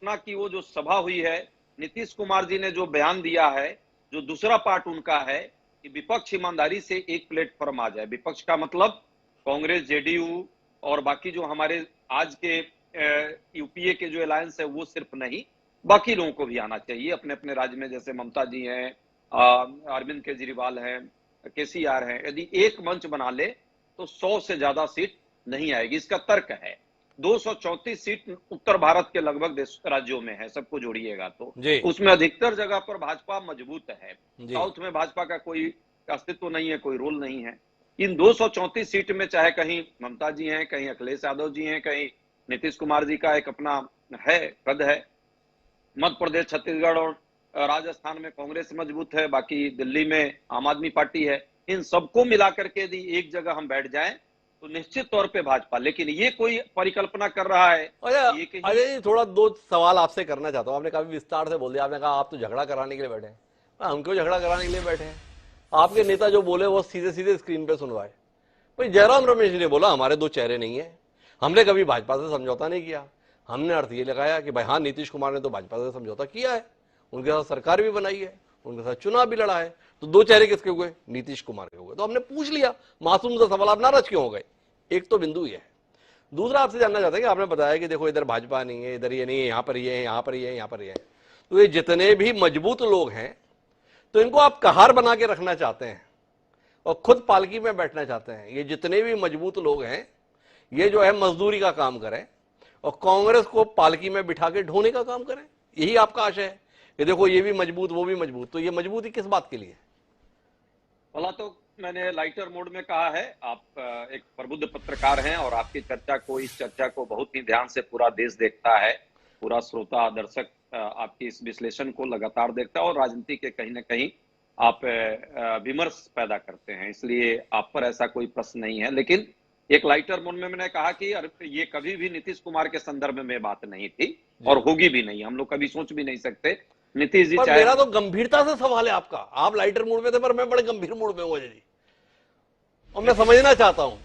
पटना की वो जो सभा हुई है, नीतीश कुमार जी ने जो बयान दिया है, जो दूसरा पार्ट उनका है कि विपक्ष ईमानदारी से एक प्लेटफॉर्म आ जाए। विपक्ष का मतलब कांग्रेस, जेडीयू और बाकी जो हमारे आज के यूपीए के जो अलायंस है वो सिर्फ नहीं, बाकी लोगों को भी आना चाहिए अपने अपने राज्य में। जैसे ममता जी हैं, अरविंद केजरीवाल हैं, केसीआर हैं। यदि एक मंच बना ले तो 100 से ज्यादा सीट नहीं आएगी। इसका तर्क है 234 सीट उत्तर भारत के लगभग राज्यों में है, सबको जोड़िएगा तो उसमें अधिकतर जगह पर भाजपा मजबूत है। साउथ में भाजपा का कोई अस्तित्व नहीं है, कोई रोल नहीं है। इन 234 सीट में चाहे कहीं ममता जी हैं, कहीं अखिलेश यादव जी हैं, कहीं नीतीश कुमार जी का एक अपना है कद है। मध्य प्रदेश, छत्तीसगढ़ और राजस्थान में कांग्रेस मजबूत है, बाकी दिल्ली में आम आदमी पार्टी है। इन सबको मिलाकर के यदि एक जगह हम बैठ जाएं तो निश्चित तौर पे भाजपा। लेकिन ये कोई परिकल्पना कर रहा है। अजय जी, थोड़ा दो सवाल आपसे करना चाहता हूं। आपने काफी विस्तार से बोल दिया। आपने कहा आप तो झगड़ा कराने के लिए बैठे हैं। हम क्यों झगड़ा कराने के लिए बैठे हैं? आपके नेता जो बोले वो सीधे सीधे स्क्रीन पे सुनवाए। भाई जयराम रमेश जी ने बोला हमारे दो चेहरे नहीं है, हमने कभी भाजपा से समझौता नहीं किया। हमने अर्थ ये लगाया कि भाई हाँ, नीतीश कुमार ने तो भाजपा से समझौता किया है, उनके साथ सरकार भी बनाई है, उनके साथ चुनाव भी लड़ा है, तो दो चेहरे किसके हुए? नीतीश कुमार के हुए। तो हमने पूछ लिया, मासूम सा सवाल, आप नाराज क्यों हो गए? एक तो बिंदु ये है। दूसरा आपसे जानना चाहते हैं कि आपने बताया कि देखो इधर भाजपा नहीं है, इधर ये नहीं है, यहां पर ये है, यहां पर ये है, यहां पर ये है। तो ये जितने भी मजबूत लोग हैं तो इनको आप कहार बना के रखना चाहते हैं और खुद पालकी में बैठना चाहते हैं। ये जितने भी मजबूत लोग हैं ये जो है मजदूरी का काम करें और कांग्रेस को पालकी में बिठा के ढोने का काम करें। यही आपका आशय है कि देखो ये भी मजबूत, वो भी मजबूत। तो ये मजबूती किस बात के लिए? भला तो मैंने लाइटर मोड में कहा है। आप एक प्रबुद्ध पत्रकार हैं और आपकी चर्चा को, इस चर्चा को बहुत ही ध्यान से पूरा देश देखता है, पूरा श्रोता दर्शक आपकी इस विश्लेषण को लगातार देखता है और राजनीति के कहीं ना कहीं आप विमर्श पैदा करते हैं, इसलिए आप पर ऐसा कोई प्रश्न नहीं है। लेकिन एक लाइटर मोड में मैंने कहा कि ये कभी भी नीतीश कुमार के संदर्भ में बात नहीं थी और होगी भी नहीं। हम लोग कभी सोच भी नहीं सकते नीतीश जी। पर मेरा तो गंभीरता से सवाल है आपका। आप लाइटर मूड में थे पर मैं बड़े गंभीर मूड में हूं अजय जी, और मैं समझना चाहता हूं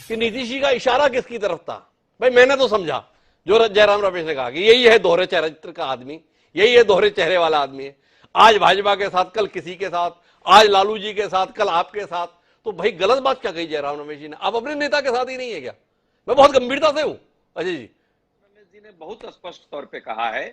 कि नीतीश जी का इशारा किसकी तरफ था। भाई मैंने तो समझा जो जयराम रमेश ने कहा कि यही है दोहरे चरित्र का आदमी, यही है दोहरे चेहरे वाला आदमी है। आज भाजपा के साथ, कल किसी के साथ, आज लालू जी के साथ, कल आपके साथ। तो भाई गलत बात क्या कही जयराम रमेश जी ने? आप अपने नेता के साथ ही नहीं है क्या? मैं बहुत गंभीरता से हूं अजय जी। रमेश जी ने बहुत स्पष्ट तौर पे कहा है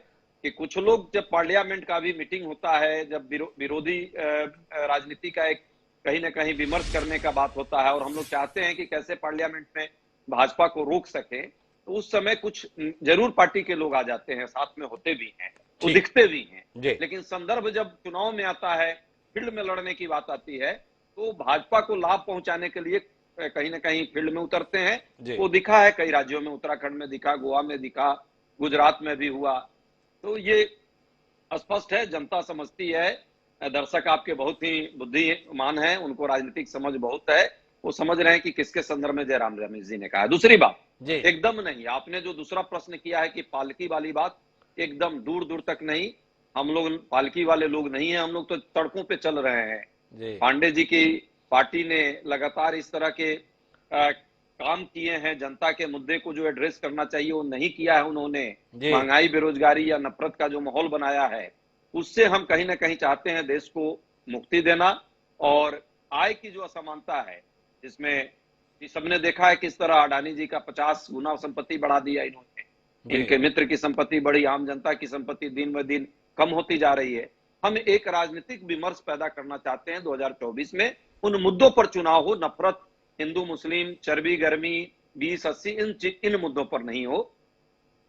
कि कुछ लोग, जब पार्लियामेंट का भी मीटिंग होता है, जब विरोधी राजनीति का एक कहीं ना कहीं विमर्श करने का बात होता है और हम लोग चाहते हैं कि कैसे पार्लियामेंट में भाजपा को रोक सके, तो उस समय कुछ जरूर पार्टी के लोग आ जाते हैं, साथ में होते भी हैं, वो दिखते भी हैं। लेकिन संदर्भ जब चुनाव में आता है, फील्ड में लड़ने की बात आती है, तो भाजपा को लाभ पहुंचाने के लिए कहीं ना कहीं फील्ड में उतरते हैं। वो दिखा है कई राज्यों में, उत्तराखंड में दिखा, गोवा में दिखा, गुजरात में भी हुआ। तो ये स्पष्ट है, जनता समझती है। दर्शक आपके बहुत ही बुद्धिमान हैं, उनको राजनीतिक समझ बहुत है, वो समझ रहे हैं कि किसके संदर्भ में जयराम रमेश जी ने कहा। दूसरी बात, एकदम नहीं, आपने जो दूसरा प्रश्न किया है कि पालकी वाली बात, एकदम दूर दूर तक नहीं। हम लोग पालकी वाले लोग नहीं है, हम लोग तो सड़कों पे चल रहे हैं। पांडे जी की पार्टी ने लगातार इस तरह के काम किए हैं, जनता के मुद्दे को जो एड्रेस करना चाहिए वो नहीं किया है उन्होंने। महंगाई, बेरोजगारी या नफरत का जो माहौल बनाया है, उससे हम कहीं ना कहीं चाहते हैं देश को मुक्ति देना। और आय की जो असमानता है, जिसमें सबने देखा है किस तरह अडानी जी का 50 गुना संपत्ति बढ़ा दिया इन्होंने। इनके मित्र की संपत्ति बढ़ी, आम जनता की संपत्ति दिन ब दिन कम होती जा रही है। हम एक राजनीतिक विमर्श पैदा करना चाहते हैं 2024 में, उन मुद्दों पर चुनाव हो, नफरत, हिंदू मुस्लिम, चर्बी गर्मी, 20-80 इन मुद्दों पर नहीं हो,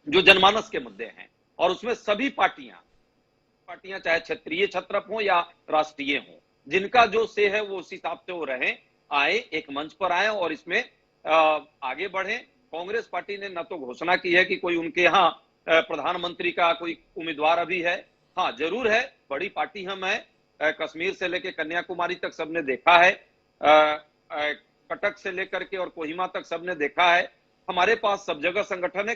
जो जनमानस के मुद्दे हैं। और उसमें सभी पार्टियां चाहे क्षेत्रीय छत्रप हो या राष्ट्रीय हो, जिनका जो से है वो उस हिसाब से वो रहे, आए, एक मंच पर आए और इसमें आगे बढ़े। कांग्रेस पार्टी ने न तो घोषणा की है कि कोई उनके यहाँ प्रधानमंत्री का कोई उम्मीदवार अभी है। हाँ जरूर है, बड़ी पार्टी हम है, कश्मीर से लेकर कन्याकुमारी तक सबने देखा है, कटक से लेकर के और कोहिमा तक सबने देखा है। हमारे पास सब जगह संगठन है।